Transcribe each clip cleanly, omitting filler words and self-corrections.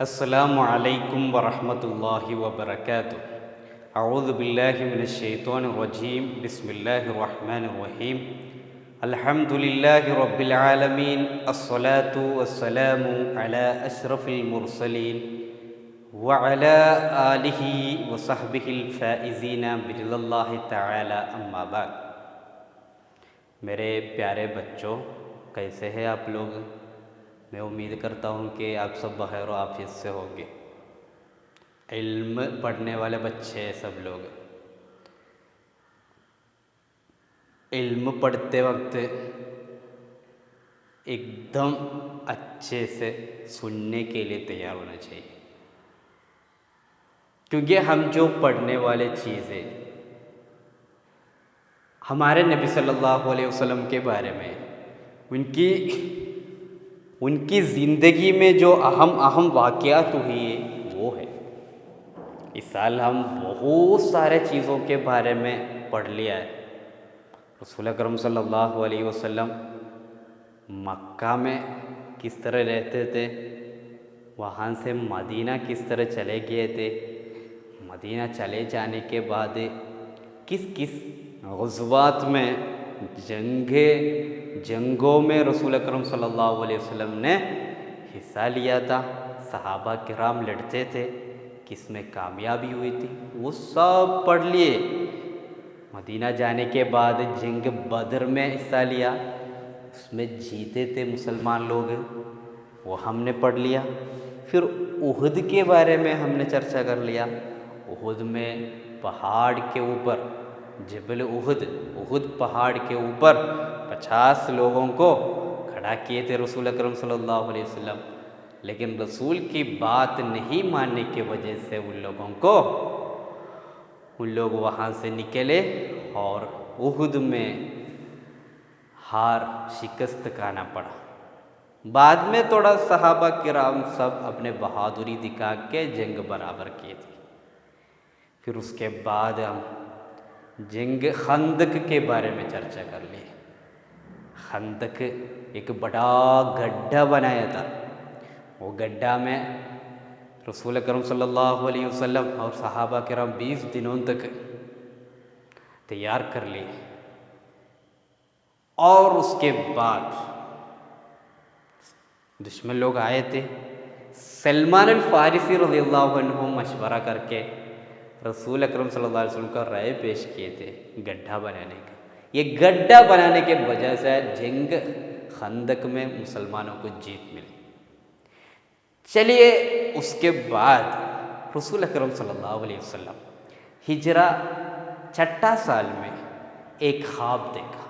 अस्सलामु अलैकुम वरहमतुल्लाहि वबरकातुह। अऊज़ु बिल्लाहि मिनश शैतानिर रजीम। बिस्मिल्लाहिर रहमानिर रहीम। अल्हम्दुलिल्लाहि रब्बिल आलमीन। अस्सलातु वस्सलामु अला अशरफिल मुरसलीन व अला आलिहि व सहबिहिल फाइज़ीना बिरिज़्क़िल्लाहि तआला अम्मा बाद। मेरे प्यारे बच्चों, कैसे हैं आप लोग? मैं उम्मीद करता हूँ कि आप सब बखैर व आफियत से होंगे। इल्म पढ़ने वाले बच्चे सब लोग इल्म पढ़ते वक्त एकदम अच्छे से सुनने के लिए तैयार होना चाहिए, क्योंकि हम जो पढ़ने वाले चीज़ें हमारे नबी सल्लल्लाहु अलैहि वसल्लम के बारे में, उनकी ज़िंदगी में जो अहम वाक़यात हुए वो है। इस साल हम बहुत सारे चीज़ों के बारे में पढ़ लिया है। रसूल अकरम सल्लल्लाहु अलैहि वसल्लम मक्का में किस तरह रहते थे, वहाँ से मदीना किस तरह चले गए थे, मदीना चले जाने के बाद किस किस ग़ज़वात में जंगों में रसूल अकरम सल्लल्लाहु अलैहि वसल्लम ने हिस्सा लिया था, सहाबा किराम लड़ते थे, किस में कामयाबी हुई थी, वो सब पढ़ लिए। मदीना जाने के बाद जंग बदर में हिस्सा लिया, उसमें जीते थे मुसलमान लोग, वो हमने पढ़ लिया। फिर उहद के बारे में हमने चर्चा कर लिया। उहद में पहाड़ के ऊपर जबल उहद पहाड़ के ऊपर 50 लोगों को खड़ा किए थे रसूल अकरम सल्लल्लाहु अलैहि वसल्लम, लेकिन रसूल की बात नहीं मानने की वजह से उन लोग वहाँ से निकले और उहद में शिकस्त खाना पड़ा। बाद में थोड़ा सहाबा किराम सब अपने बहादुरी दिखा के जंग बराबर किए थे। फिर उसके बाद हम जंग खंदक के बारे में चर्चा कर लिए। खंदक एक बड़ा गड्ढा बनाया था, वो गड्ढा में रसूल अकरम सल्लल्लाहु अलैहि वसल्लम और सहाबा किराम 20 दिनों तक तैयार कर लिए। और उसके बाद दुश्मन लोग आए थे। सलमान अल फारिसी रज़ियल्लाहु अन्हु मशवरा करके रसूल अकरम सल्लल्लाहु अलैहि वसल्लम का राय पेश किए थे गड्ढा बनाने का। ये गड्ढा बनाने के वजह से जंग खंदक में मुसलमानों को जीत मिली। चलिए, उसके बाद रसूल अकरम सल्लल्लाहु अलैहि वसल्लम हिजरा 6 साल में एक ख्वाब देखा।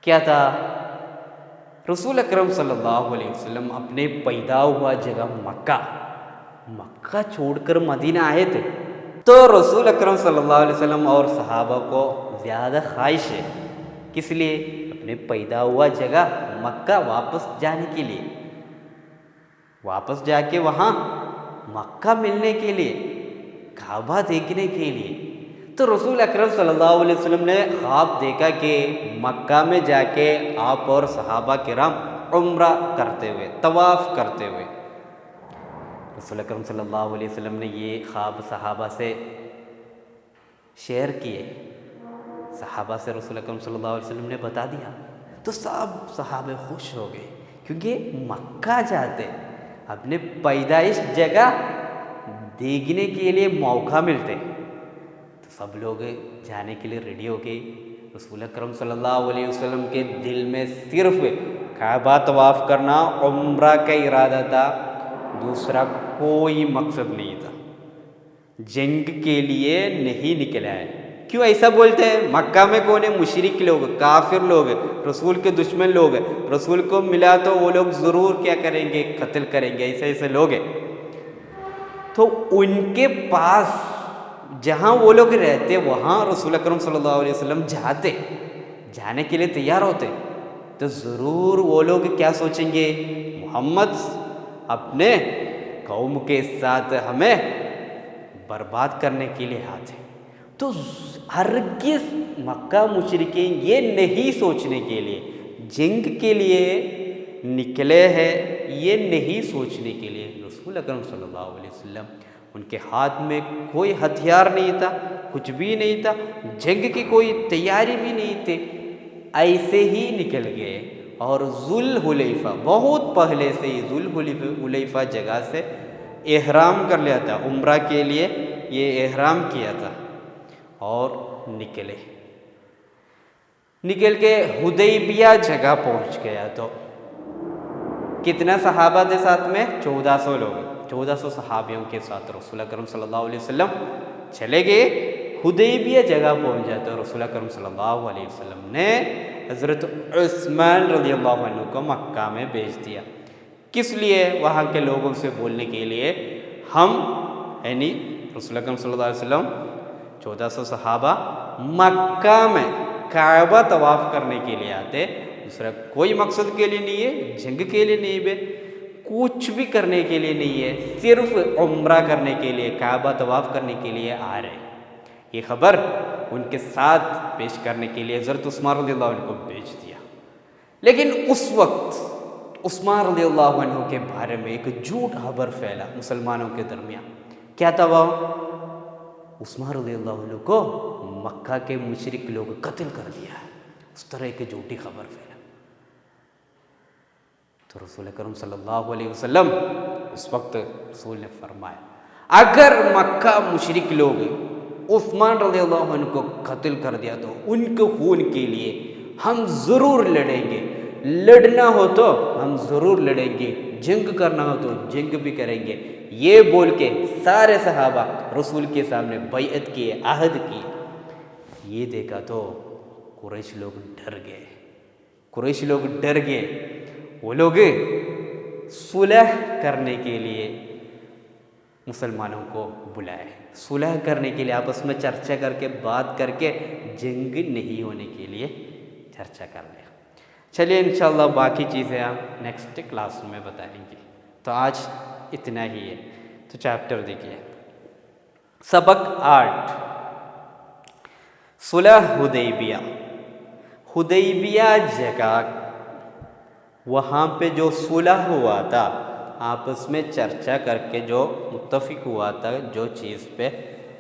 क्या था? रसूल अकरम सल्लल्लाहु अलैहि वसल्लम अपने पैदा हुआ जगह मक्का छोड़कर मदीना आए थे। तो रसूल अकरम सल्लल्लाहु अलैहि वसल्लम और सहाबा को ज़्यादा ख्वाहिश है, किस लिए? अपने पैदा हुआ जगह मक्का वापस जाने के लिए, वापस जाके वहाँ मक्का मिलने के लिए, काबा देखने के लिए। तो रसूल अकरम सल्लल्लाहु अलैहि वसल्लम ने ख्वाब देखा कि मक्का में जाके आप और सहाबा किराम उम्रा करते हुए, तवाफ़ करते हुए रसूल अकरम सल्लल्लाहु अलैहि वसल्लम ने ये ख्वाब सहाबा से शेयर किए, सहाबा से रसूल अकरम सल्लल्लाहु अलैहि वसल्लम ने बता दिया, तो सब सहाबे खुश हो गए, क्योंकि मक्का जाते अपने पैदाइश जगह देखने के लिए मौका मिलते, तो सब लोग जाने के लिए रेडी हो गए। रसूल अकरम सल्लल्लाहु अलैहि वसल्लम के दिल में सिर्फ काबा तवाफ़ करना, उम्रा का इरादा था, दूसरा कोई मकसद नहीं था, जंग के लिए नहीं निकला है। क्यों ऐसा बोलते हैं? मक्का में कौन है? मुशरिक लोग, काफिर लोग, रसूल के दुश्मन लोग। रसूल को मिला तो वो लोग ज़रूर क्या करेंगे? कत्ल करेंगे, ऐसे ऐसे लोग हैं। तो उनके पास जहाँ वो लोग रहते वहाँ रसूल अकरम सल्लल्लाहु अलैहि वसल्लम जाने के लिए तैयार होते, तो ज़रूर वो लोग क्या सोचेंगे? मोहम्मद अपने कौम के साथ हमें बर्बाद करने के लिए आते। तो हरगिज़ मक्का मुशरिकीन ये नहीं सोचने के लिए जंग के लिए निकले हैं, ये नहीं सोचने के लिए रसूल अकरम सल्लल्लाहु अलैहि वसल्लम, उनके हाथ में कोई हथियार नहीं था, कुछ भी नहीं था, जंग की कोई तैयारी भी नहीं थी, ऐसे ही निकल गए। और जुल हुलैफा, बहुत पहले से ही जुल हुलैफा जगह से एहराम कर लिया था, उम्रा के लिए ये एहराम किया था और निकल के हुदैबिया जगह पहुंच गया। तो कितना सहाबा थे साथ में? 1400 लोग, 1400 सहाबियों के साथ रसूल अकरम सल्लल्लाहु अलैहि वसल्लम चले गए। हुदैबिया जगह पहुंच जाए तो रसूल अकरम सल्लल्लाहु अलैहि वसल्लम ने हज़रत उस्मान रज़ियल्लाहु अन्हु को मक्का में भेज दिया। किस लिए? वहाँ के लोगों से बोलने के लिए, हम यानी रसूल अकरम सल्लल्लाहु अलैहि वसल्लम 1400 सहाबा मक्का में काबा तवाफ़ करने के लिए आते, दूसरा कोई मकसद के लिए नहीं है, जंग के लिए नहीं है, कुछ भी करने के लिए नहीं है, सिर्फ उम्रा करने के लिए, काबा तवाफ़ करने के लिए आ रहे। ये खबर उनके साथ पेश करने के लिए हज़रत उस्मान रज़ियल्लाहु अन्हु को भेज दिया। लेकिन उस वक्त उस्मान रज़ियल्लाहु अन्हु के बारे में एक झूठ खबर फैला मुसलमानों के दरमियान। क्या था वो? उस्मान रज़ियल्लाहु अन्हु को मक्का के मुशरिक लोग कत्ल कर दिया है, उस तरह की झूठी खबर फैला। तो रसूल अकरम सल्लल्लाहु अलैहि वसल्लम उस वक्त रसूल ने फरमाया, अगर मक्का मुशरिक लोग उस्मान रज़ियल्लाहु अन्हु को कत्ल कर दिया तो उनके खून के लिए हम ज़रूर लड़ेंगे, लड़ना हो तो हम ज़रूर लड़ेंगे, जंग करना हो तो जंग भी करेंगे। ये बोल के सारे सहाबा रसूल के सामने बैअत किए, आहद किए। ये देखा तो कुरैश लोग डर गए, कुरैश लोग डर गए। वो लोग सुलह करने के लिए मुसलमानों को बुलाए, सुलह करने के लिए आपस में चर्चा करके, बात करके, जंग नहीं होने के लिए चर्चा कर लिया। चलिए इंशाअल्लाह बाकी चीज़ें हम नेक्स्ट क्लास में बताएंगे। तो आज इतना ही है। तो चैप्टर देखिए, सबक 8, सुलह हुदैबिया। हुदैबिया जगह, वहाँ पे जो सुलह हुआ था, आपस में चर्चा करके जो मुत्तफिक हुआ था जो चीज़ पे,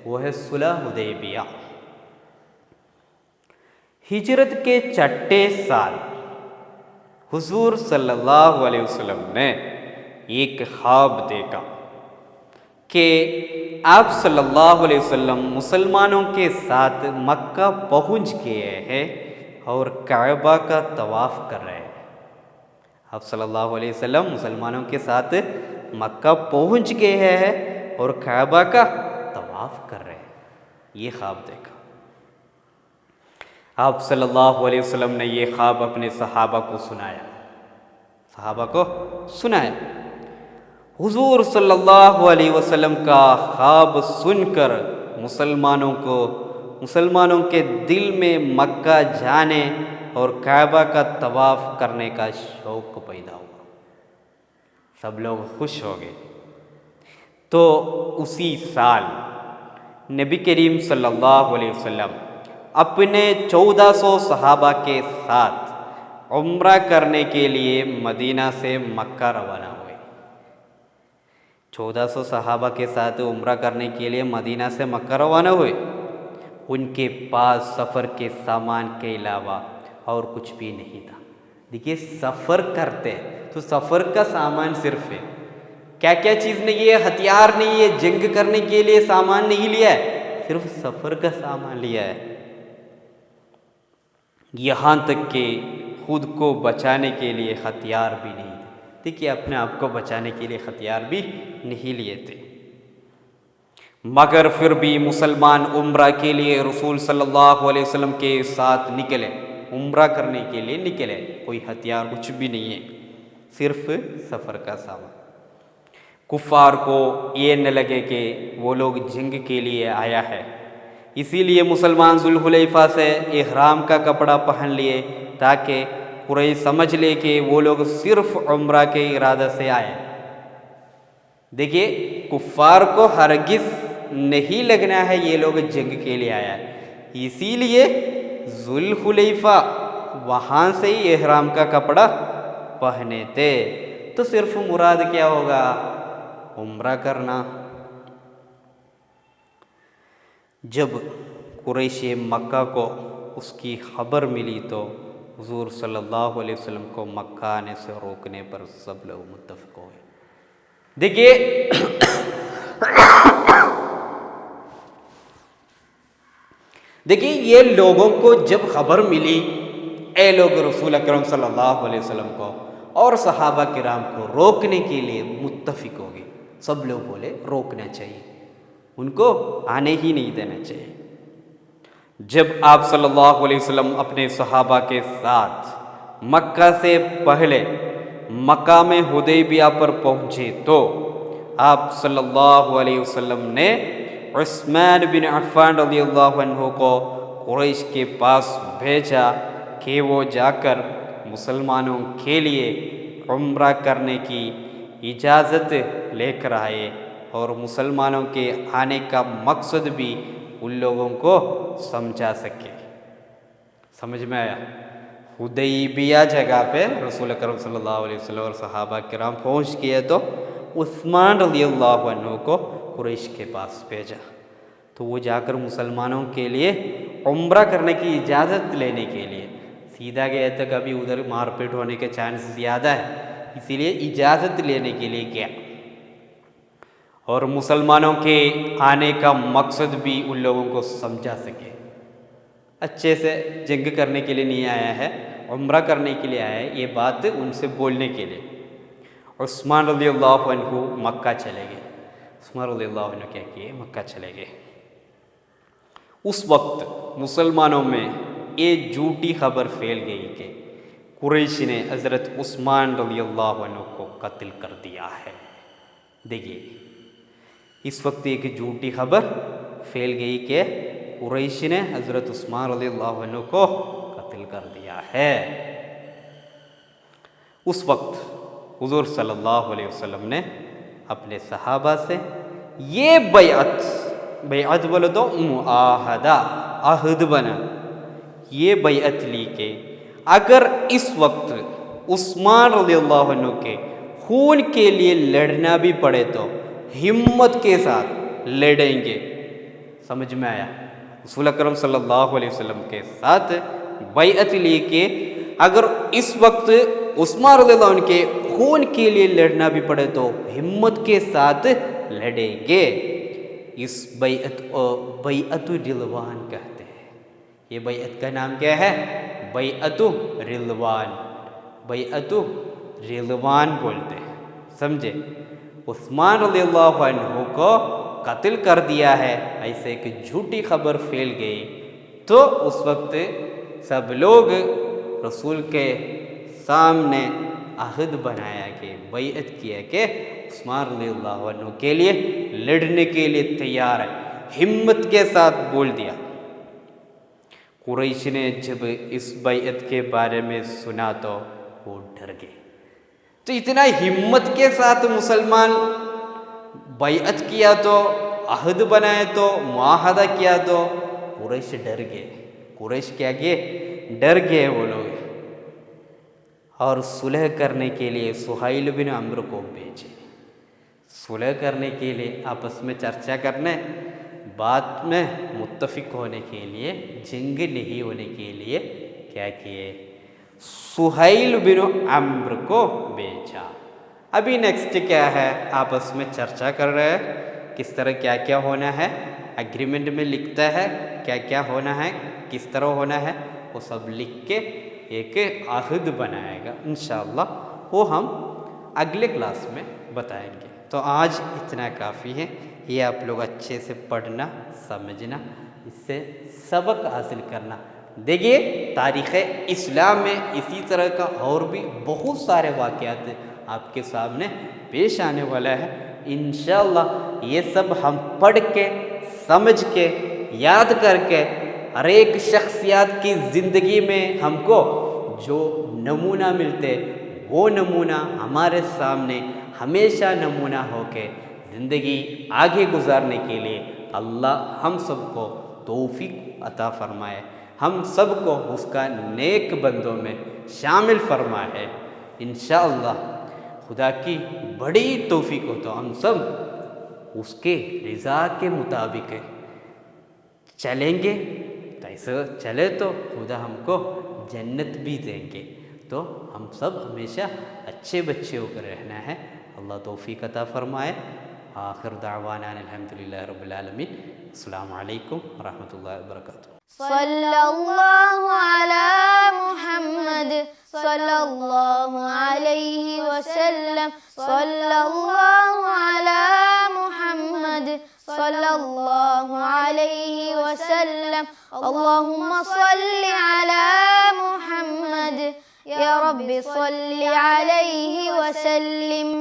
वो है सुलह हुदैबिया। हिजरत के छठे साल हुजूर सल्लल्लाहु अलैहि वसल्लम ने एक ख्वाब देखा कि आप सल्लल्लाहु अलैहि वसल्लम मुसलमानों के साथ मक्का पहुंच गए हैं और काबा का तवाफ़ कर रहे हैं। आप सल्लल्लाहु अलैहि वसल्लम मुसलमानों के साथ मक्का पहुंच गए हैं और काबा का तवाफ़ कर रहे हैं। ये ख्वाब देखा। आप सल्लल्लाहु अलैहि वसल्लम ने ये ख्वाब अपने सहाबा को सुनाया, सहाबा को सुनाया। हुजूर सल्लल्लाहु अलैहि वसल्लम का ख्वाब सुनकर मुसलमानों के दिल में मक्का जाने और काबा का तवाफ़ करने का शौक़ पैदा हुआ। सब लोग खुश हो गए। तो उसी साल नबी करीम सल्लल्लाहु अलैहि वसल्लम अपने 1400 सहाबा के साथ उम्रा करने के लिए मदीना से मक्का रवाना हुए। 1400 सहाबा के साथ उम्रा करने के लिए मदीना से मक्का रवाना हुए। उनके पास सफ़र के सामान के अलावा और कुछ भी नहीं था। देखिए सफ़र करते तो सफ़र का सामान सिर्फ है, क्या क्या चीज़ नहीं है, हथियार नहीं है, जंग करने के लिए सामान नहीं लिया है, सिर्फ सफ़र का सामान लिया है। यहाँ तक कि खुद को बचाने के लिए हथियार भी नहीं थे। देखिए अपने आप को बचाने के लिए हथियार भी नहीं लिए थे, मगर फिर भी मुसलमान उम्रा के लिए रसूल सल्लल्लाहु अलैहि वसल्लम के साथ निकले, उम्रा करने के लिए निकले। कोई हथियार कुछ भी नहीं है, सिर्फ सफ़र का सामान। कुफ़ार को ये न लगे कि वो लोग जंग के लिए आया है, इसीलिए मुसलमान जुल्हुलैफा से इहराम का कपड़ा पहन लिए ताकि कुरैश समझ ले कि वो लोग सिर्फ उम्रा के इरादा से आए। देखिए कुफ़ार को हरगिज़ नहीं लगना है ये लोग जंग के लिए आया है, इसीलिए जुल्हुलैफा वहाँ से ही इहराम का कपड़ा पहने थे। तो सिर्फ मुराद क्या होगा, उम्रा करना। जब कुरैश मक्का को उसकी खबर मिली तो हुज़ूर सल्लल्लाहु अलैहि वसल्लम को मक्का आने से रोकने पर सब लोग मुत्तफ़िक़ हो गए। देखिए ये लोगों को जब खबर मिली, ए लोग रसूल अकरम सल्लल्लाहु अलैहि वसल्लम को और सहाबा किराम को रोकने के लिए मुत्तफ़िक़ हो गए। सब लोग बोले रोकना चाहिए, उनको आने ही नहीं देना चाहिए। जब आप सल्लल्लाहु अलैहि वसल्लम अपने सहाबा के साथ मक्का से पहले मकाम हुदैबिया पर पहुँचे तो आप सल्लल्लाहु अलैहि वसल्लम ने उस्मान बिन अफ़्फ़ान रज़ियल्लाहु अन्हु को कुरैश के पास भेजा कि वो जाकर मुसलमानों के लिए उम्रा करने की इजाज़त लेकर आए और मुसलमानों के आने का मकसद भी उन लोगों को समझा सके। समझ में आया? हुदैबिया जगह पे रसूल अकरम सल्लल्लाहु अलैहि वसल्लम और सहाबा किराम पहुँच गए तो उस्मान रज़ियल्लाहु अन्हु को कुरैश के पास भेजा, तो वो जाकर मुसलमानों के लिए उम्रा करने की इजाज़त लेने के लिए, सीधा गया तो कभी उधर मारपीट होने के चांस ज़्यादा है, इसीलिए इजाज़त लेने के लिए गया और मुसलमानों के आने का मकसद भी उन लोगों को समझा सके। अच्छे से जंग करने के लिए नहीं आया है, उम्रा करने के लिए आया है, ये बात उनसे बोलने के लिए। उस्मान रज़ियल्लाहु अन्हु मक्का चले गए। उस्मान रज़ियल्लाहु अन्हु क्या किए, मक्का चले गए। उस वक्त मुसलमानों में ये झूठी खबर फैल गई कि कुरैश ने हज़रत उस्मान रज़ियल्लाहु अन्हु को कत्ल कर दिया है। देखिए इस वक्त एक झूठी खबर फैल गई कि कुरैश ने हज़रत उस्मान रज़ियल्लाहु अन्हु को कत्ल कर दिया है। उस वक्त हुज़ूर सल्लल्लाहु अलैहि वसल्लम ने अपने सहाबा से ये बैअत बोलो तो मुआहदा, अहद बना, ये बैअत ली के अगर इस वक्त उस्मान रज़ियल्लाहु अन्हु के खून के लिए लड़ना भी पड़े तो हिम्मत के साथ लड़ेंगे। समझ में आया? रसूल अकरम सल्लल्लाहु अलैहि वसल्लम के साथ बैअत ली के अगर इस वक्त उस्मान रज़ियल्लाहु अन्हु के खून के लिए लड़ना भी पड़े तो हिम्मत के साथ लड़ेंगे। इस बैअतु रिलवान कहते हैं। ये बैअत का नाम क्या है? बैअतु रिलवान, बैअतु रिलवान बोलते हैं। समझे? उस्मान रज़ियल्लाहु अन्हु को कत्ल कर दिया है, ऐसे एक झूठी खबर फैल गई तो उस वक्त सब लोग रसूल के सामने अहद बनाया कि बैअत किया कि उस्मान रज़ियल्लाहु अन्हु के लिए लड़ने के लिए तैयार है, हिम्मत के साथ बोल दिया। कुरैश ने जब इस बैअत के बारे में सुना तो वो डर गए। तो इतना हिम्मत के साथ मुसलमान बैअत किया तो, अहद बनाए तो, मुआहदा किया तो कुरैश डर गए। कुरैश क्या किए? डर गए वो लोग और सुलह करने के लिए सुहैल बिन अम्र को भेजे। सुलह करने के लिए, आपस में चर्चा करने, बात में मुत्तफिक होने के लिए, जंग नहीं होने के लिए क्या किए, सुहैल बिन अम्र को बेचा। अभी नेक्स्ट क्या है, आपस में चर्चा कर रहे हैं किस तरह क्या क्या होना है, एग्रीमेंट में लिखता है क्या क्या होना है, किस तरह होना है, वो सब लिख के एक आहद बनाएगा। इंशाअल्लाह वो हम अगले क्लास में बताएंगे। तो आज इतना काफ़ी है, ये आप लोग अच्छे से पढ़ना, समझना, इससे सबक हासिल करना। देखिए तारीख़ इस्लाम में इसी तरह का और भी बहुत सारे वाक़यात आपके सामने पेश आने वाला है। इंशाअल्लाह ये सब हम पढ़ के, समझ के, याद करके, हर एक शख्सियत की ज़िंदगी में हमको जो नमूना मिलते, वो नमूना हमारे सामने हमेशा नमूना होके ज़िंदगी आगे गुजारने के लिए अल्लाह हम सबको तौफीक अता फरमाए, हम सबको उसका नेक बंदों में शामिल फरमाए। इंशाअल्लाह खुदा की बड़ी तौफीक हो तो हम सब उसके रिज़ा के मुताबिक चलेंगे। तो ऐसे चले तो खुदा हमको जन्नत भी देंगे। तो हम सब हमेशा अच्छे बच्चे होकर रहना है। अल्लाह तौफीक अता फरमाए। आखिर दावाना अल्हम्दुलिल्लाहि रब्बिल आलमीन। अस्सलामु अलैकुम व रहमतुल्लाहि व बरकातुहू। सल्लल्लाहु अला मुहम्मद सल्लल्लाहु अलैहि वसल्लम, सल्लल्लाहु अला मुहम्मद सल्लल्लाहु अलैहि वसल्लम। अल्लाहुम्मा सल्लि अला मुहम्मद, या रब्बी सल्लि अलैहि वसल्लिम।